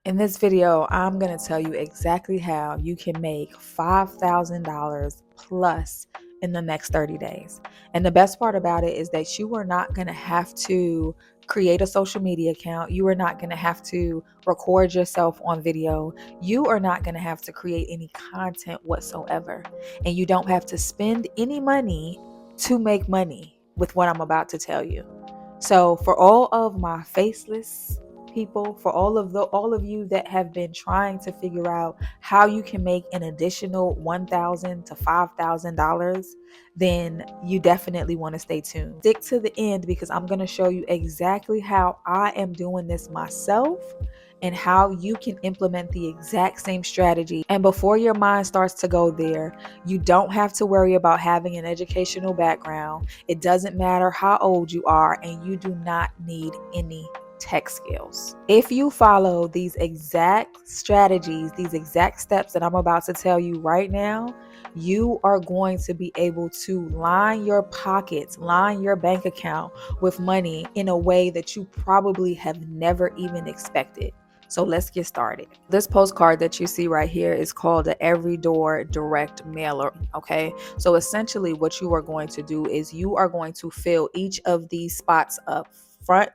In this video, I'm going to tell you exactly how you can make $5,000 plus in the next 30 days. And the best part about it is that you are not going to have to create a social media account. You are not going to have to record yourself on video. You are not going to have to create any content whatsoever. And you don't have to spend any money to make money with what I'm about to tell you. So for all of my faceless people, for all of you that have been trying to figure out how you can make an additional $1,000 to $5,000, then you definitely want to stay tuned. Stick to the end because I'm going to show you exactly how I am doing this myself and how you can implement the exact same strategy. And before your mind starts to go there, you don't have to worry about having an educational background. It doesn't matter how old you are, and you do not need any tech skills. If you follow these exact strategies, these exact steps that I'm about to tell you right now, you are going to be able to line your pockets, line your bank account with money in a way that you probably have never even expected. So let's get started. This postcard that you see right here is called the Everyo direct mailer. Okay. So essentially what you are going to do is you are going to fill each of these spots up front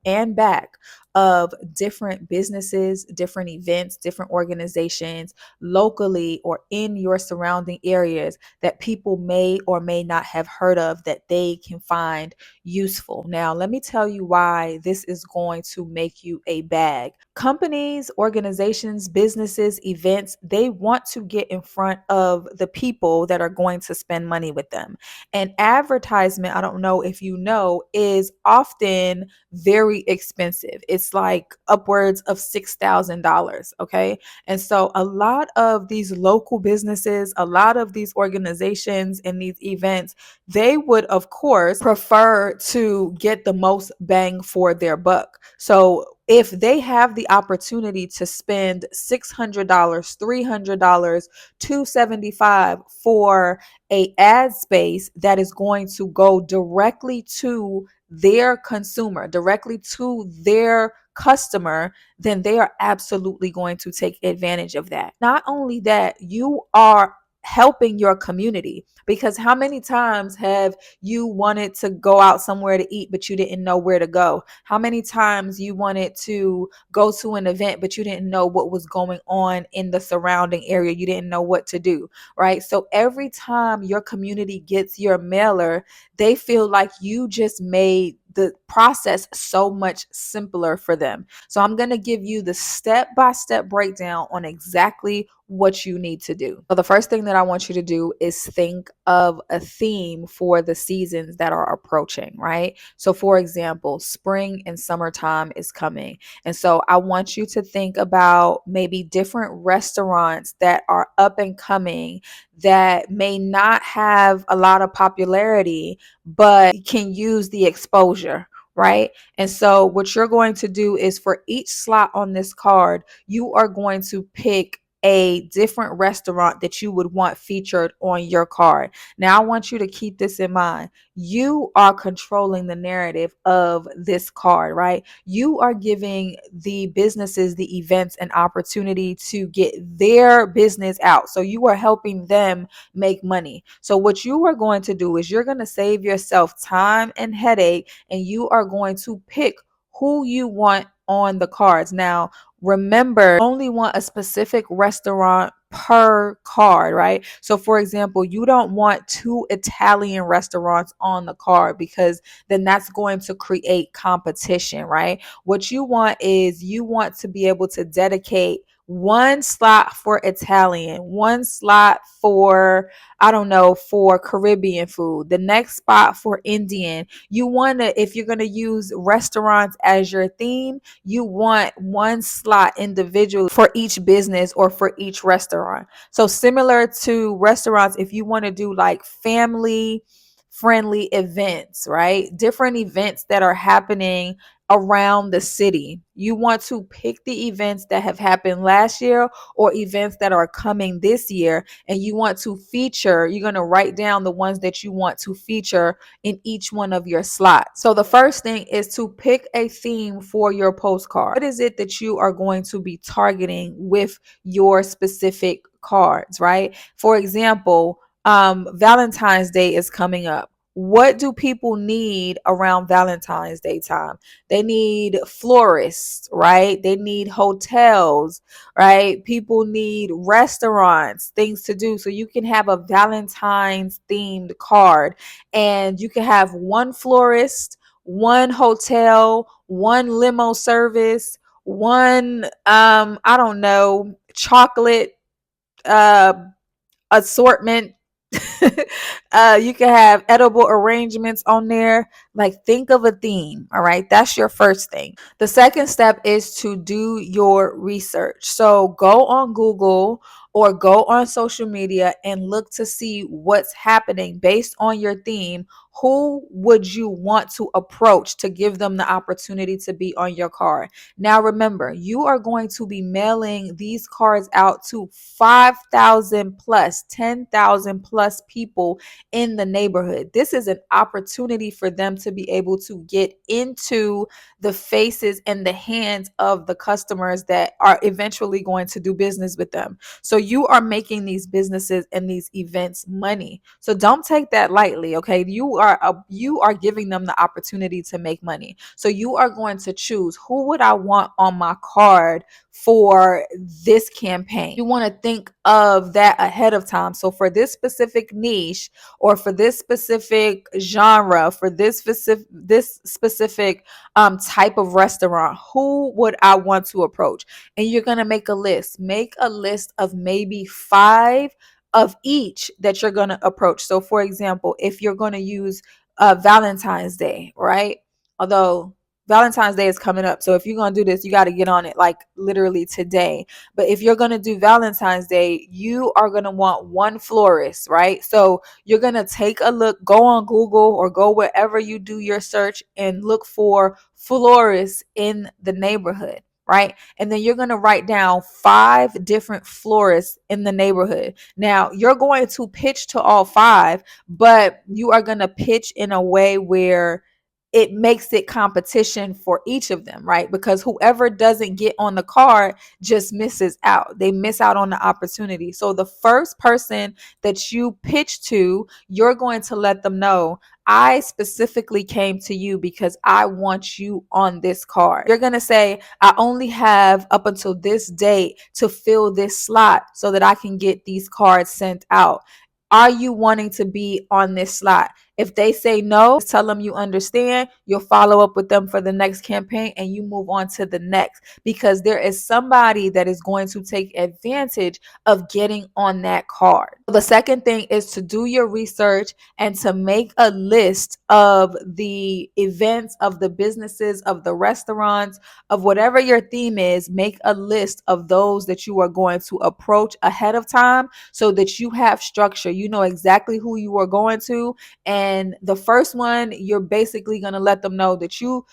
and back of different businesses, different events, different organizations locally or in your surrounding areas that people may or may not have heard of that they can find useful. Now, let me tell you why this is going to make you a bag. Companies, organizations, businesses, events, they want to get in front of the people that are going to spend money with them. And advertisement, I don't know if you know, is often very expensive. It's like upwards of $6,000. Okay. And so a lot of these local businesses, a lot of these organizations and these events, they would, of course, prefer to get the most bang for their buck. So if they have the opportunity to spend $600, $300, $275 for a ad space that is going to go directly to their consumer, directly to their customer, then they are absolutely going to take advantage of that. Not only that, you are helping your community, because how many times have you wanted to go out somewhere to eat but you didn't know where to go? How many times you wanted to go to an event but you didn't know what was going on in the surrounding area? You didn't know what to do, right? So every time your community gets your mailer, they feel like you just made the process so much simpler for them. So I'm going to give you the step-by-step breakdown on exactly what you need to do. So the first thing that I want you to do is think of a theme for the seasons that are approaching, right? So for example, spring and summertime is coming. And so I want you to think about maybe different restaurants that are up and coming that may not have a lot of popularity, but can use the exposure, right? And so what you're going to do is for each slot on this card, you are going to pick a different restaurant that you would want featured on your card. Now, I want you to keep this in mind. You are controlling the narrative of this card, right? You are giving the businesses, the events, an opportunity to get their business out. So you are helping them make money. So what you are going to do is you're going to save yourself time and headache, and you are going to pick who you want on the cards. Now, remember, only want a specific restaurant per card, right? So for example, you don't want two Italian restaurants on the card because then that's going to create competition, right? What you want is you want to be able to dedicate one slot for Italian, one slot for, I don't know, for Caribbean food, the next spot for Indian. You want to, if you're going to use restaurants as your theme, you want one slot individually for each business or for each restaurant. So similar to restaurants, if you want to do like family friendly events, right? Different events that are happening around the city. You want to pick the events that have happened last year or events that are coming this year, and you want to feature, you're going to write down the ones that you want to feature in each one of your slots. So the first thing is to pick a theme for your postcard. What is it that you are going to be targeting with your specific cards, right? For example, Valentine's Day is coming up. What do people need around Valentine's Day time? They need florists, right? They need hotels, right? People need restaurants, things to do. So you can have a Valentine's themed card, and you can have one florist, one hotel, one limo service, one I don't know, chocolate uh assortment. You can have edible arrangements on there. Like, think of a theme. All right, that's your first thing. The second step is to do your research. So go on Google or go on social media and look to see what's happening based on your theme. Who would you want to approach to give them the opportunity to be on your card? Now, remember, you are going to be mailing these cards out to 5,000 plus, 10,000 plus people in the neighborhood. This is an opportunity for them to be able to get into the faces and the hands of the customers that are eventually going to do business with them. So you are making these businesses and these events money. So don't take that lightly, okay? You are giving them the opportunity to make money. So you are going to choose, who would I want on my card for this campaign? You want to think of that ahead of time. So for this specific niche, or for this specific genre, for this specific type of restaurant, who would I want to approach? And you're going to make a list. Make a list of maybe 5 of each that you're going to approach. So for example, if you're going to use Valentine's Day, right? Although Valentine's Day is coming up. So if you're going to do this, you got to get on it like literally today. But if you're going to do Valentine's Day, you are going to want one florist, right? So you're going to take a look, go on Google or go wherever you do your search and look for florists in the neighborhood, right? And then you're going to write down 5 different florists in the neighborhood. Now, you're going to pitch to all 5, but you are going to pitch in a way where it makes it competition for each of them, right? Because whoever doesn't get on the card just misses out. They miss out on the opportunity. So the first person that you pitch to, you're going to let them know, I specifically came to you because I want you on this card. You're going to say, I only have up until this date to fill this slot so that I can get these cards sent out. Are you wanting to be on this slot? If they say no, tell them you understand. You'll follow up with them for the next campaign and you move on to the next, because there is somebody that is going to take advantage of getting on that card. The second thing is to do your research and to make a list of the events, of the businesses, of the restaurants, of whatever your theme is. Make a list of those that you are going to approach ahead of time so that you have structure. You know exactly who you are going to. And the first one, you're basically going to let them know that you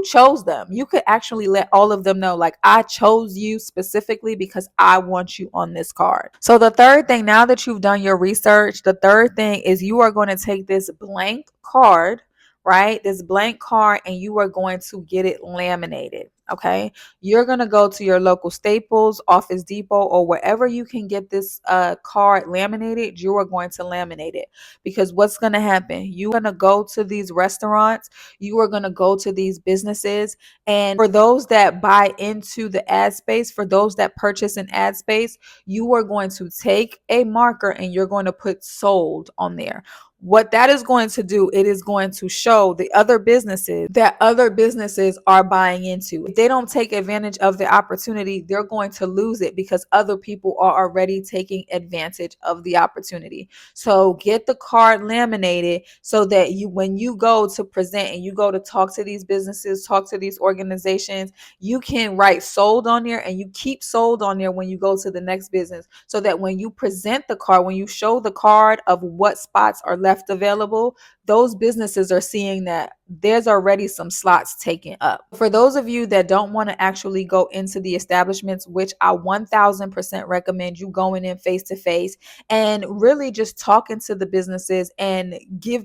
chose them. You could actually let all of them know, like, I chose you specifically because I want you on this card. So the third thing, now that you've done your research, the third thing is you are going to take this blank card, right? This blank card, and you are going to get it laminated. Okay. You're going to go to your local Staples, Office Depot, or wherever you can get this card laminated. You are going to laminate it, because what's going to happen? You're going to go to these restaurants. You are going to go to these businesses. And for those that buy into the ad space, for those that purchase an ad space, you are going to take a marker and you're going to put sold on there. What that is going to do, it is going to show the other businesses that other businesses are buying into. If they don't take advantage of the opportunity, they're going to lose it because other people are already taking advantage of the opportunity. So get the card laminated so that you, when you go to present and you go to talk to these businesses, talk to these organizations, you can write sold on there, and you keep sold on there when you go to the next business, so that when you present the card, when you show the card of what spots are left left available, those businesses are seeing that there's already some slots taken up. For those of you that don't want to actually go into the establishments, which I 1000% recommend you going in face to face and really just talking to the businesses and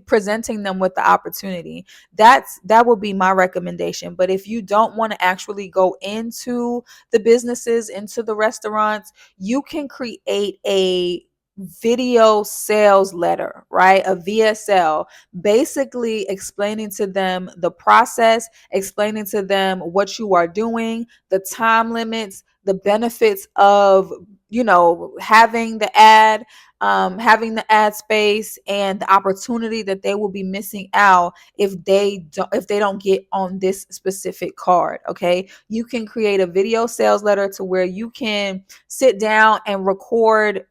presenting them with the opportunity. That will be my recommendation. But if you don't want to actually go into the businesses, into the restaurants, you can create a video sales letter, right? A VSL, basically explaining to them the process, explaining to them what you are doing, the time limits, the benefits of, having having the ad space, and the opportunity that they will be missing out if they don't get on this specific card. Okay, you can create a video sales letter to where you can sit down and record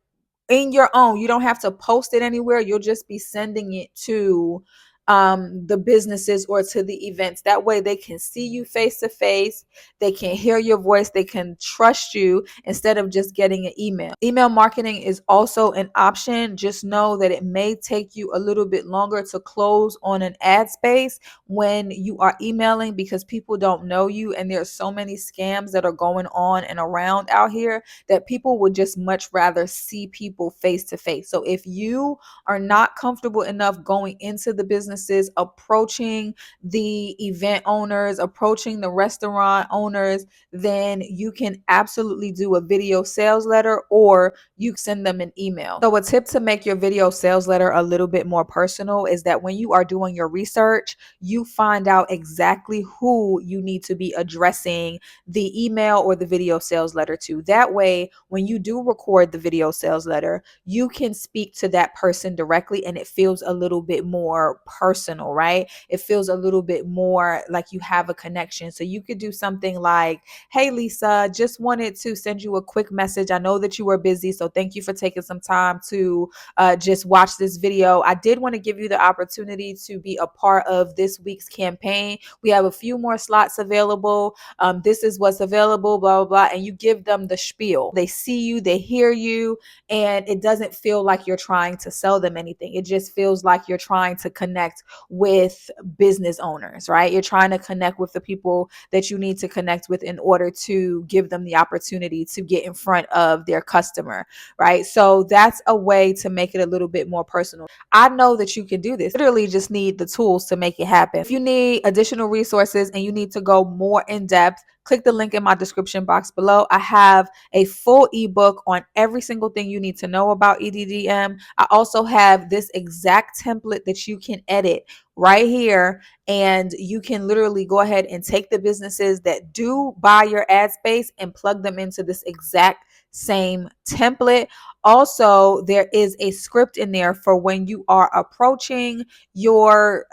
in your own. You don't have to post it anywhere. You'll just be sending it to the businesses or to the events. That way they can see you face to face. They can hear your voice. They can trust you instead of just getting an email. Email marketing is also an option. Just know that it may take you a little bit longer to close on an ad space when you are emailing, because people don't know you, and there's so many scams that are going on and around out here that people would just much rather see people face to face. So if you are not comfortable enough going into the businesses, approaching the event owners, approaching the restaurant owners, then you can absolutely do a video sales letter, or you send them an email. So a tip to make your video sales letter a little bit more personal is that when you are doing your research, you find out exactly who you need to be addressing the email or the video sales letter to. That way, when you do record the video sales letter, you can speak to that person directly, and it feels a little bit more personal, right? It feels a little bit more like you have a connection. So you could do something like, "Hey Lisa, just wanted to send you a quick message. I know that you were busy, so thank you for taking some time to just watch this video. I did want to give you the opportunity to be a part of this week's campaign. We have a few more slots available. This is what's available, blah, blah, blah." And you give them the spiel. They see you, they hear you, and it doesn't feel like you're trying to sell them anything. It just feels like you're trying to connect with business owners, right? You're trying to connect with the people that you need to connect with in order to give them the opportunity to get in front of their customer, right? So that's a way to make it a little bit more personal. I know that you can do this. Literally just need the tools to make it happen. If you need additional resources and you need to go more in depth, click the link in my description box below. I have a full ebook on every single thing you need to know about EDDM. I also have this exact template that you can edit right here, and you can literally go ahead and take the businesses that do buy your ad space and plug them into this exact same template. Also, there is a script in there for when you are approaching your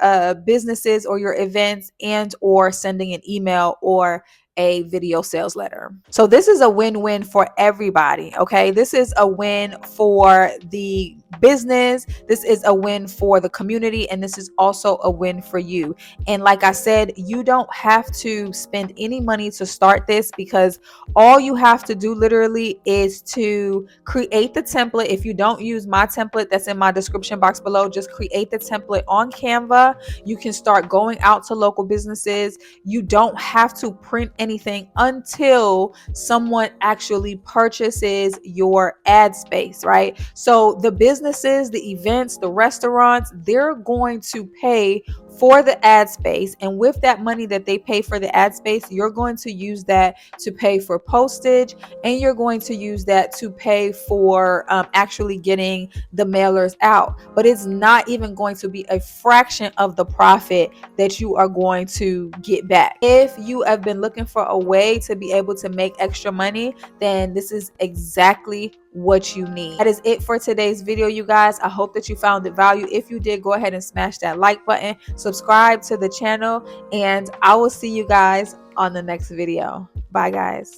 businesses or your events, and or sending an email or a video sales letter. So this is a win-win for everybody. Okay, this is a win for the business, this is a win for the community, and this is also a win for you. And like I said, you don't have to spend any money to start this, because all you have to do literally is to create the template. If you don't use my template that's in my description box below, just create the template on Canva. You can start going out to local businesses. You don't have to print anything until someone actually purchases your ad space, right? So the businesses, the events, the restaurants, they're going to pay for the ad space, and with that money that they pay for the ad space, you're going to use that to pay for postage, and you're going to use that to pay for actually getting the mailers out. But it's not even going to be a fraction of the profit that you are going to get back. If you have been looking for a way to be able to make extra money, then this is exactly what you need. That is it for today's video, you guys. I hope that you found it value. If you did, go ahead and smash that like button, subscribe to the channel, and I will see you guys on the next video. Bye guys.